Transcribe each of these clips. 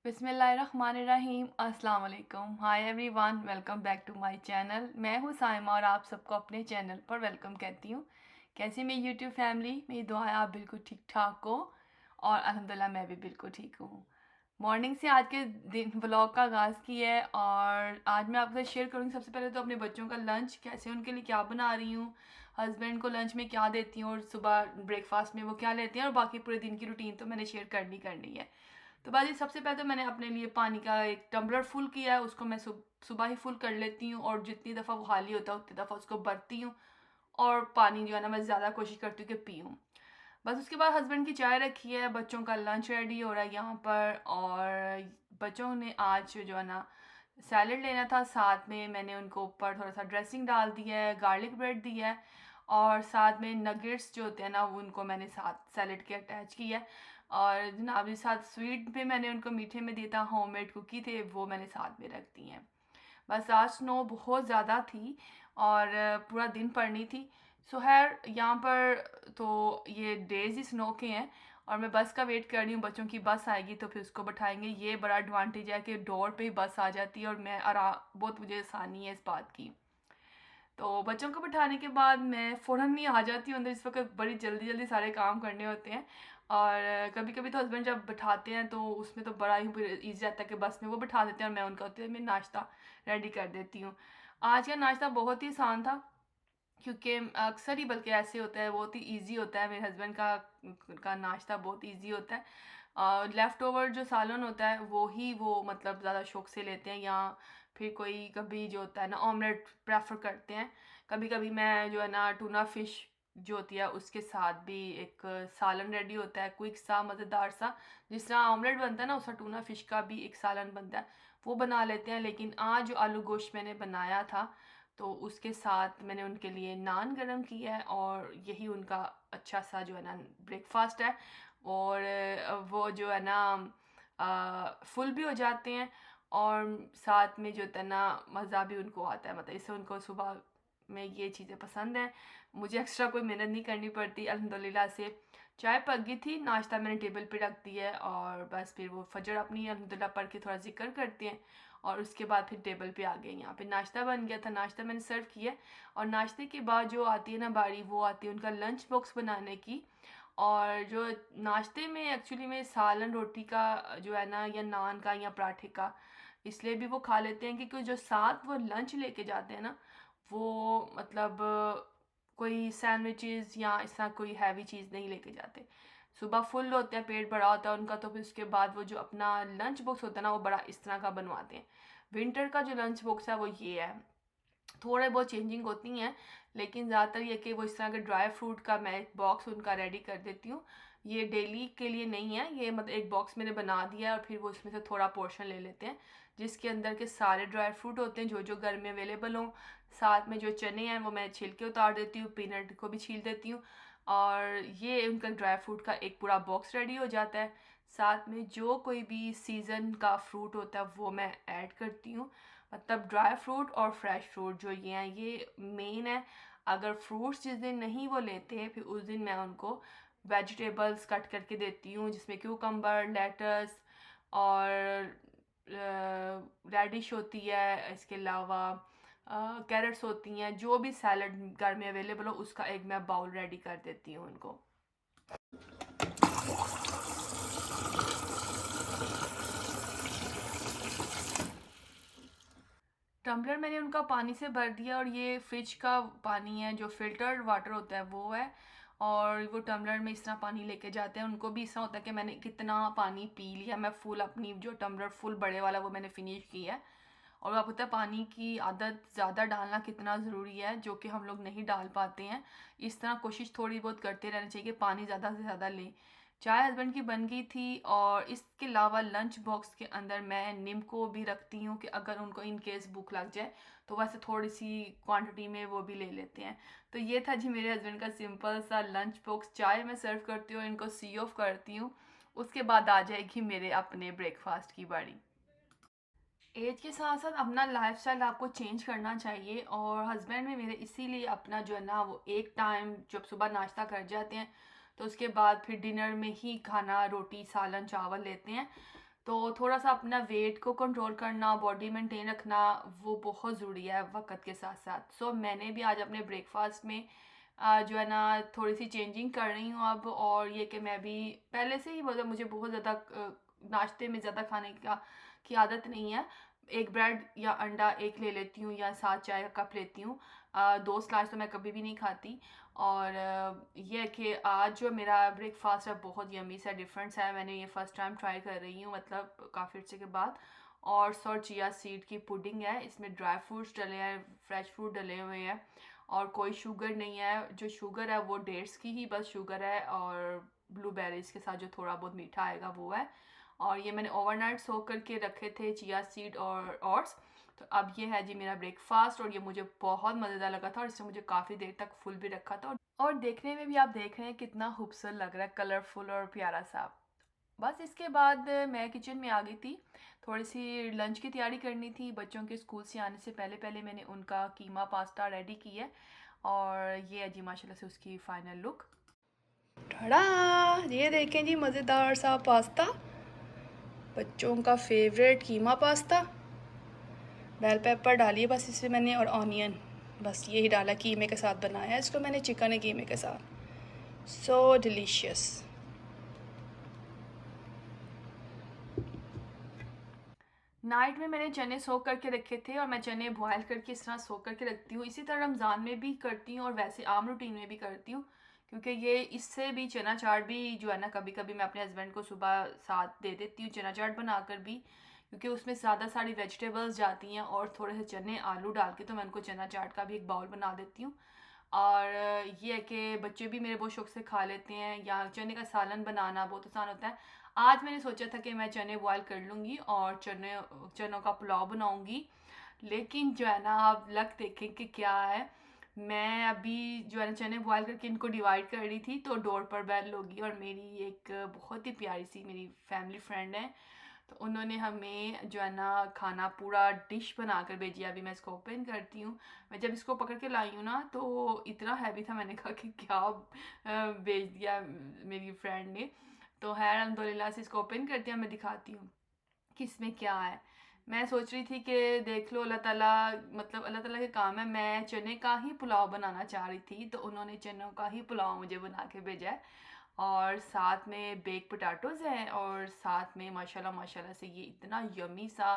बिस्मिल्लाहिर्रहमानिर्रहीम अस्सलाम वालेकुम। Hi everyone, welcome back to my channel. मैं हूँ साइमा और आप सबको अपने चैनल पर वेलकम कहती हूँ। कैसी मेरी यूट्यूब फैमिली, मेरी दुआ है आप बिल्कुल ठीक ठाक हो और अल्हम्दुलिल्लाह मैं भी बिल्कुल ठीक हूँ। मॉर्निंग से आज के दिन व्लॉग का आगाज़ किया है और आज मैं आपके साथ शेयर करूँगी सबसे पहले तो अपने बच्चों का लंच, कैसे उनके लिए क्या बना रही हूँ, हस्बैंड को लंच में क्या देती हूँ और सुबह ब्रेकफास्ट में वो क्या लेते हैं, और बाकी पूरे दिन की रूटीन तो मैंने शेयर करनी है। तो बाजी सबसे पहले तो मैंने अपने लिए पानी का एक टम्बलर फुल किया है, उसको मैं सुबह ही फुल कर लेती हूँ और जितनी दफ़ा वो खाली होता है उतनी दफ़ा उसको भरती हूँ और पानी जो है ना मैं ज़्यादा कोशिश करती हूँ कि पीऊँ। बस उसके बाद हस्बैंड की चाय रखी है, बच्चों का लंच रेडी हो रहा है यहाँ पर, और बच्चों ने आज जो है ना सैलड लेना था, साथ में मैंने उनको ऊपर थोड़ा सा ड्रेसिंग डाल दी है, गार्लिक ब्रेड दी है और साथ में नगेट्स जो होते हैं ना वो उनको मैंने साथ सैलड के अटैच किया है। और जनाब के साथ स्वीट में मैंने उनको मीठे में दिया था, होममेड कुकी थे वो मैंने साथ में रख दी हैं। बस आज स्नो बहुत ज़्यादा थी और पूरा दिन पड़नी थी। सो खैर यहाँ पर तो ये डेज ही स्नो के हैं और मैं बस का वेट कर रही हूँ, बच्चों की बस आएगी तो फिर उसको बैठाएंगे। ये बड़ा एडवांटेज है कि डोर पे ही बस आ जाती है और मैं बहुत मुझे आसानी है इस बात की। तो बच्चों को बिठाने के बाद मैं फ़ौरन नहीं आ जाती हूँ अंदर, इस वक्त बड़ी जल्दी जल्दी सारे काम करने होते हैं। और कभी कभी तो हस्बैंड जब बिठाते हैं तो उसमें तो बड़ा ही ईजी रहता है कि बस में वो बिठा देते हैं और मैं उनका होते हैं मैं नाश्ता रेडी कर देती हूँ। आज का नाश्ता बहुत ही आसान था क्योंकि अक्सर ही बल्कि ऐसे होता है, बहुत ही इजी होता है। मेरे हस्बैंड का नाश्ता बहुत इजी होता है। लेफ़्ट ओवर जो सालन होता है वो ही वो मतलब ज़्यादा शौक से लेते हैं, या फिर कोई कभी जो होता है ना ऑमलेट प्रेफर करते हैं। कभी कभी मैं जो है ना टूना फ़िश जो होती है उसके साथ भी एक सालन रेडी होता है, क्विक सा मज़ेदार सा। जिस तरह ऑमलेट बनता है ना उस तरह टूना फ़िश का भी एक सालन बनता है, वो बना लेते हैं। लेकिन आज जो आलू गोश्त मैंने बनाया था तो उसके साथ मैंने उनके लिए नान गरम किया है और यही उनका अच्छा सा जो है ना ब्रेकफास्ट है। और वो जो है ना फुल भी हो जाते हैं और साथ में जो होता है ना मज़ा भी उनको आता है, मतलब इससे उनको सुबह में ये चीज़ें पसंद हैं। मुझे एक्स्ट्रा कोई मेहनत नहीं करनी पड़ती अल्हम्दुलिल्लाह से। चाय पक गई थी, नाश्ता मैंने टेबल पे रख दिया है और बस फिर वो फजर अपनी अल्हम्दुलिल्लाह पढ़ के थोड़ा जिक्र करते हैं और उसके बाद फिर टेबल पे आ गए। यहाँ पे नाश्ता बन गया था, नाश्ता मैंने सर्व किया और नाश्ते के बाद जो आती है ना बारी वो आती है उनका लंच बॉक्स बनाने की। और जो नाश्ते में एक्चुअली में सालन रोटी का जो है ना या नान का या पराठे का इसलिए भी वो खा लेते हैं क्योंकि जो साथ वो लंच लेके जाते हैं ना वो मतलब कोई सैंडविचेस या इस तरह कोई हैवी चीज़ नहीं लेके जाते। सुबह फुल होते हैं, पेट भरा होता है उनका, तो फिर उसके बाद वो जो अपना लंच बॉक्स होता है ना वो बड़ा इस तरह का बनवाते हैं। विंटर का जो लंच बॉक्स है वो ये है, थोड़े बहुत चेंजिंग होती हैं लेकिन ज़्यादातर ये कि वो इस तरह के ड्राई फ्रूट का मैं एक बॉक्स उनका रेडी कर देती हूँ। ये डेली के लिए नहीं है, ये मतलब एक बॉक्स मैंने बना दिया है और फिर वो उसमें से थोड़ा पोर्शन ले लेते हैं जिसके अंदर के सारे ड्राई फ्रूट होते हैं जो जो घर में अवेलेबल हों। साथ में जो चने हैं वो मैं छिलके उतार देती हूँ, पीनट को भी छील देती हूँ और ये उनका ड्राई फ्रूट का एक पूरा बॉक्स रेडी हो जाता है। साथ में जो कोई भी सीज़न का फ्रूट होता है वो मैं ऐड करती हूँ, मतलब ड्राई फ्रूट और फ्रेश फ्रूट जो ये हैं ये मेन है। अगर फ्रूट्स जिस दिन नहीं वो लेते हैं फिर उस दिन मैं उनको वेजिटेबल्स कट करके देती हूँ जिसमें क्यूकम्बर, लेटस और रेडिश होती है, इसके अलावा कैरेट्स होती हैं। जो भी सैलड घर में अवेलेबल हो उसका एक मैं बाउल रेडी कर देती हूँ उनको। टम्बलर मैंने उनका पानी से भर दिया और ये फ्रिज का पानी है, जो फ़िल्टर्ड वाटर होता है वो है। और वो टम्बलर में इस तरह पानी लेके जाते हैं, उनको भी इस तरह होता है कि मैंने कितना पानी पी लिया, मैं फुल अपनी जो टम्बलर फुल बड़े वाला वो मैंने फिनिश किया है। और आपको पता है पानी की आदत ज़्यादा डालना कितना ज़रूरी है जो कि हम लोग नहीं डाल पाते हैं। इस तरह कोशिश थोड़ी बहुत करते रहना चाहिए कि पानी ज़्यादा से ज़्यादा लें। चाय हस्बैंड की बन गई थी और इसके अलावा लंच बॉक्स के अंदर मैं निम्को भी रखती हूँ कि अगर उनको इन केस भूख लग जाए तो वैसे थोड़ी सी क्वांटिटी में वो भी ले लेते हैं। तो ये था जी मेरे हस्बैंड का सिंपल सा लंच बॉक्स। चाय मैं सर्व करती हूँ, इनको सी ऑफ करती हूँ, उसके बाद आ जाएगी मेरे अपने ब्रेकफास्ट की बारी। एज के साथ साथ अपना लाइफस्टाइल आपको चेंज करना चाहिए और हस्बैंड में मेरे इसीलिए अपना जो है ना वो एक टाइम जब सुबह नाश्ता कर जाते हैं तो उसके बाद फिर डिनर में ही खाना रोटी सालन चावल लेते हैं। तो थोड़ा-सा अपना वेट को कंट्रोल करना, बॉडी मेंटेन रखना वो बहुत ज़रूरी है वक़्त के साथ-साथ। सो मैंने भी आज अपने ब्रेकफ़ास्ट में जो है ना थोड़ी-सी चेंजिंग कर रही हूँ अब, और ये कि मैं भी पहले से ही मतलब मुझे बहुत ज़्यादा नाश्ते में ज़्यादा खाने की आदत नहीं है। एक ब्रेड या अंडा एक ले लेती हूँ या साथ चाय का कप लेती हूँ। 2 स्लाइस तो मैं कभी भी नहीं खाती। और ये है कि आज जो मेरा ब्रेकफ़ास्ट है बहुत यम्मी सा डिफरेंट सा है। मैंने ये फ़र्स्ट टाइम ट्राई कर रही हूँ मतलब काफ़ी अर्से के बाद। और चिया सीड की पुडिंग है, इसमें ड्राई फ्रूट्स डले हैं, फ्रेश फ्रूट डले हुए हैं, और कोई शुगर नहीं है। जो शुगर है वो डेट्स की ही बस शुगर है, और ब्लूबेरीज़ के साथ जो थोड़ा बहुत मीठा आएगा वो है। और ये मैंने ओवरनाइट सोक करके रखे थे चिया सीड और ओट्स। तो अब ये है जी मेरा ब्रेकफास्ट, और ये मुझे बहुत मज़ेदार लगा था, और इससे मुझे काफ़ी देर तक फुल भी रखा था। और देखने में भी आप देख रहे हैं कितना खूबसूरत लग रहा है, कलरफुल और प्यारा सा। बस इसके बाद मैं किचन में आ गई थी, थोड़ी सी लंच की तैयारी करनी थी। बच्चों के स्कूल से आने से पहले पहले मैंने उनका कीमा पास्ता रेडी की है, और ये है जी माशाल्लाह से उसकी फ़ाइनल लुक। टड़ा! ये देखें जी मज़ेदार सा पास्ता, बच्चों का फेवरेट कीमा पास्ता। बेल पेपर डालिए बस इसमें मैंने, और ऑनियन, बस यही डाला, कीमे के साथ बनाया है इसको मैंने, चिकन है कीमे के साथ। सो डिलीशियस। नाइट में मैंने चने सोक करके रखे थे, और मैं चने बॉयल करके इस तरह सोक करके रखती हूँ। इसी तरह रमज़ान में भी करती हूँ और वैसे आम रूटीन में भी करती हूँ, क्योंकि ये इससे भी चना चाट भी जो है ना, कभी कभी मैं अपने हस्बैंड को सुबह साथ दे देती हूँ चना चाट बनाकर भी, क्योंकि उसमें ज़्यादा सारी वेजिटेबल्स जाती हैं, और थोड़े से चने आलू डाल के तो मैं उनको चना चाट का भी एक बाउल बना देती हूँ। और ये है कि बच्चे भी मेरे बहुत शौक से खा लेते हैं। या चने का सालन बनाना बहुत आसान होता है। आज मैंने सोचा था कि मैं चने बॉयल कर लूँगी और चनों का पुलाव बनाऊँगी, लेकिन जो है ना आप लक देखें कि क्या है। मैं अभी जो है ना चने बॉयल करके इनको डिवाइड कर रही थी, तो डोर पर बेल होगी, और मेरी एक बहुत ही प्यारी सी मेरी फैमिली फ्रेंड है, तो उन्होंने हमें जो है ना खाना पूरा डिश बना कर भेजी। अभी मैं इसको ओपन करती हूँ। मैं जब इसको पकड़ के लाई हूँ ना तो इतना हैवी था, मैंने कहा कि क्या भेज दिया मेरी फ्रेंड ने। तो है अल्हम्दुलिल्लाह से इसको ओपन करती हूँ, मैं दिखाती हूँ कि इसमें क्या है। मैं सोच रही थी कि देख लो अल्लाह ताला, मतलब अल्लाह ताला के काम है। मैं चने का ही पुलाव बनाना चाह रही थी, तो उन्होंने चनों का ही पुलाव मुझे बना के भेजा है, और साथ में बेक पोटैटोज़ हैं, और साथ में माशाल्लाह माशाल्लाह से ये इतना यमी सा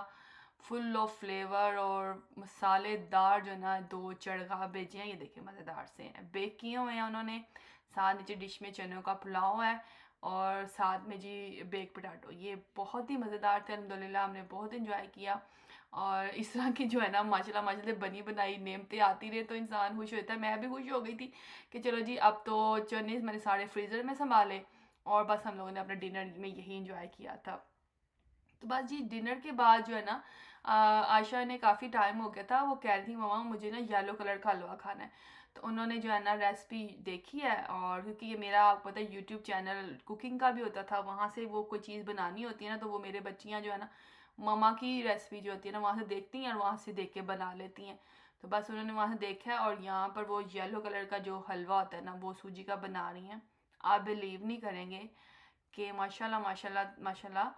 फुल ऑफ फ्लेवर और मसालेदार जो है ना 2 चड़गा भेजे हैं। ये देखिए मज़ेदार से हैं, बेक किए हुए हैं उन्होंने। साथ नीचे डिश में चनों का पुलाव है, और साथ में जी बेक पोटैटो। ये बहुत ही मज़ेदार थे, अल्हम्दुलिल्लाह हमने बहुत इन्जॉय किया। और इस तरह की जो है ना माशाल्लाह माशाल्लाह बनी बनाई नेमतें आती रहे तो इंसान खुश होता है। मैं भी खुश हो गई थी कि चलो जी अब तो चने मैंने सारे फ्रीज़र में संभाले, और बस हम लोगों ने अपने डिनर में यही इंजॉय किया था। तो बस जी डिनर के बाद जो है ना आयशा ने, काफ़ी टाइम हो गया था, वो कह रही थी मम्मा मुझे ना येलो कलर का हलवा खाना है। तो उन्होंने जो है ना रेसिपी देखी है, और क्योंकि ये मेरा आपको पता है यूट्यूब चैनल कुकिंग का भी होता था, वहाँ से वो कोई चीज़ बनानी होती है ना, तो वो मेरे बच्चियाँ जो है ना मम्मा की रेसिपी जो होती है ना वहाँ से देखती हैं, और वहाँ से देख के बना लेती हैं। तो बस उन्होंने वहाँ से देखा है, और यहाँ पर वो येलो कलर का जो हलवा होता है ना वो सूजी का बना रही हैं। आप बिलीव नहीं करेंगे कि माशाल्लाह माशाल्लाह माशाल्लाह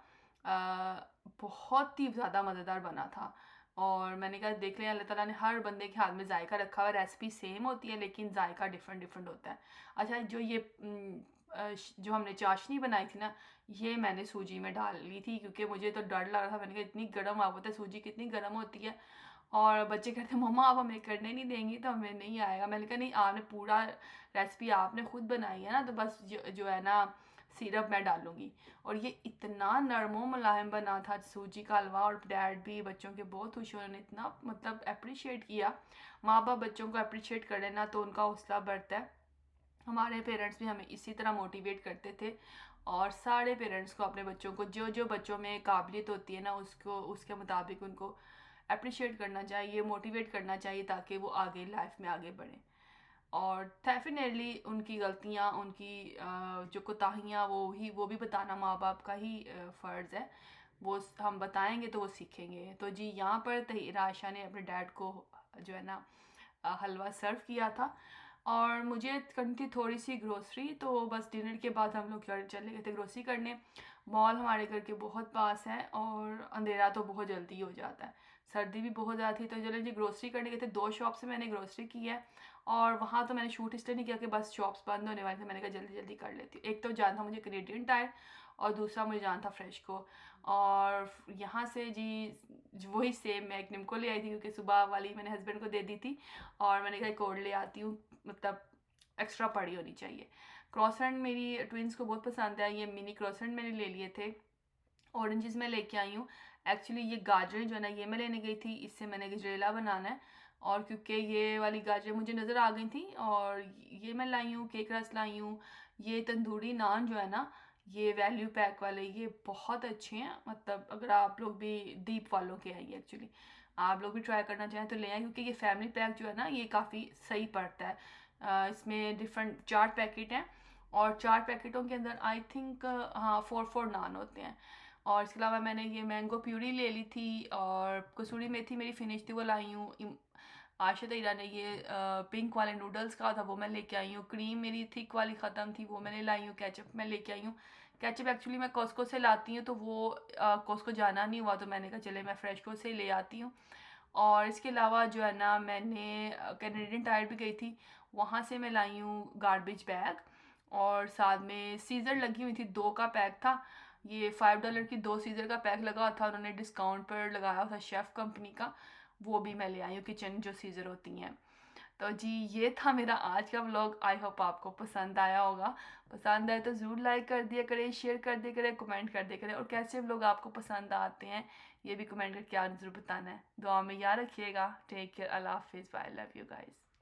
बहुत ही ज़्यादा मज़ेदार बना था। और मैंने कहा देख लिया, अल्लाह ताला ने हर बंदे के हाथ में जायका रखा हुआ है। रेसिपी सेम होती है लेकिन जायका डिफरेंट डिफरेंट होता है। अच्छा, जो ये जो हमने चाशनी बनाई थी ना, ये मैंने सूजी में डाल ली थी, क्योंकि मुझे तो डर लग रहा था। मैंने कहा इतनी गर्म, आप पता है सूजी कितनी गर्म होती है। और बच्चे कहते मम्मा आप हमें करने नहीं देंगी, तो हमें नहीं आएगा। मैंने कहा नहीं, आपने पूरा रेसिपी आपने खुद बनाई है ना, तो बस जो है ना सिरप मैं डालूंगी। और ये इतना नरम मुलायम बना था सूजी का हलवा, और डैड भी बच्चों के बहुत खुश हुए। उन्होंने इतना मतलब अप्रिशिएट किया। माँ बाप बच्चों को अप्रिशिएट कर लेना तो उनका हौसला बढ़ता है। हमारे पेरेंट्स भी हमें इसी तरह मोटिवेट करते थे, और सारे पेरेंट्स को अपने बच्चों को जो जो बच्चों में काबिलियत होती है ना उसको उसके मुताबिक उनको अप्रिशिएट करना चाहिए, मोटिवेट करना चाहिए, ताकि वो आगे लाइफ में आगे बढ़ें। और डेफिनेटली उनकी गलतियाँ, उनकी जो कोताहियाँ वो भी बताना माँ बाप का ही फ़र्ज़ है। वो हम बताएंगे तो वो सीखेंगे। तो जी यहाँ पर तहीरा आयशा ने अपने डैड को जो है ना हलवा सर्व किया था। और मुझे करनी थी थोड़ी सी ग्रोसरी, तो बस डिनर के बाद हम लोग चले गए थे ग्रोसरी करने। मॉल हमारे घर के बहुत पास है और अंधेरा तो बहुत जल्दी हो जाता है, सर्दी भी बहुत ज़्यादा थी, तो चलो जी ग्रोसरी करने गए थे। 2 शॉप से मैंने ग्रोसरी की है और वहाँ तो मैंने शूट इसलिए नहीं किया कि बस शॉप्स बंद होने वाले थे, मैंने कहा जल्दी जल्दी कर लेती हूँ। एक तो जाना था मुझे कैनेडियन टायर और दूसरा मुझे जाना था फ्रेश को। और यहाँ से जी वही सेम मैं एक निम्को ले आई थी क्योंकि सुबह वाली मैंने हस्बैंड को दे दी थी और मैंने कहा एक और ले आती हूँ, मतलब एक्स्ट्रा पड़ी होनी चाहिए। क्रॉसहैंड मेरी ट्विंस को बहुत पसंद है, ये मिनी क्रॉसहैंड मैंने ले लिए थे। ऑरेंजेस मैं लेके आई हूँ। एक्चुअली ये गाजरें जो है ना ये मैं लेने गई थी, इससे मैंने गजरेला बनाना है। और क्योंकि ये वाली गाजरें मुझे नज़र आ गई थी और ये मैं लाई हूँ, केक रस लाई हूँ। ये तंदूरी नान जो है ना, ये वैल्यू पैक वाले ये बहुत अच्छे हैं, मतलब अगर आप लोग भी दीप वालों के हैं ये एक्चुअली, आप लोग भी ट्राई करना चाहें तो ले आए क्योंकि ये फैमिली पैक जो है ना ये काफ़ी सही पड़ता है। इसमें डिफरेंट 4 पैकेट हैं और 4 पैकेटों के अंदर आई थिंक हाँ 4 नान होते हैं। और इसके अलावा मैंने ये मैंगो प्यूरी ले ली थी और कसूरी मेथी मेरी फिनिश थी वो लाई हूँ। आशा तैयरा ने ये पिंक वाले नूडल्स का था वो मैं लेके आई हूँ। क्रीम मेरी थिक वाली ख़त्म थी वो मैंने लाई हूँ। केचप मैं लेके आई हूँ। केचप एक्चुअली मैं कॉस्को से लाती हूँ तो वो कॉस्को जाना नहीं हुआ तो मैंने कहा चले मैं फ्रेशको से ले आती हूँ। और इसके अलावा जो है ना मैंने कैनेडियन टायर भी गई थी, वहाँ से मैं लाई हूँ गार्बेज बैग। और साथ में सीज़र लगी हुई थी, 2 का पैक था। ये $5 की 2 सीज़र का पैक लगा था, उन्होंने डिस्काउंट पर लगाया था शेफ़ कंपनी का, वो भी मैं ले आई हूँ किचन जो सीज़र होती हैं। तो जी ये था मेरा आज का व्लॉग। आई होप आपको पसंद आया होगा। पसंद आए तो ज़रूर लाइक कर दिया करें, शेयर कर दिया करें, कमेंट कर दिया करें और कैसे व्लॉग आपको पसंद आते हैं ये भी कमेंट करके ज़रूर बताना है। दुआ में याद रखिएगा। टेक केयर, अल्लाह हाफिज़, बाय, लव यू गाइस।